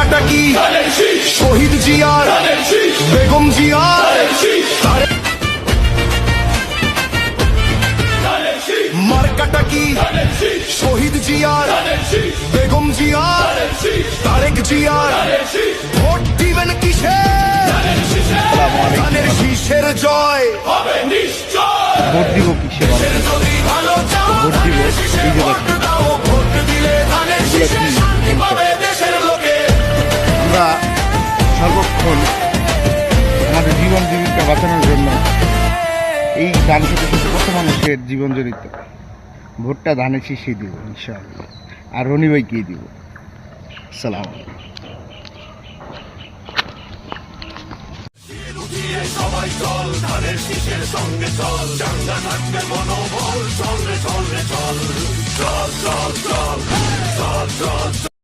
মার্কাটা কি শহীদ জিয়ার বেগম জিয়ার মার্কাটা কি শহীদ জিয়ার বেগম জিয়ার তারেক জিয়ার ভোট দিবেন কিসে ধানের শীষের জয় হবে নিশ্চয় ভোট দিব কিসে ভোট দিব এই যে ভোট দিলে ধানের শীষে শান্তি পাবে দেশের লোকে আমরা সর্বক্ষণ আমাদের জীবন জীবিকা বাঁচানোর জন্য এই ধান খেতে খেতে কত মানুষের জীবন জড়িত। ভোটটা ধানের শীষে দিব ইনশাআল্লাহ। আর রনি ভাইকেই দিব। সালাম। সবাই চল ধানের শীষের সঙ্গে চল চাঙ্গা থাকবে মনোবল চল রে চল রে চল চল চল চল চল চল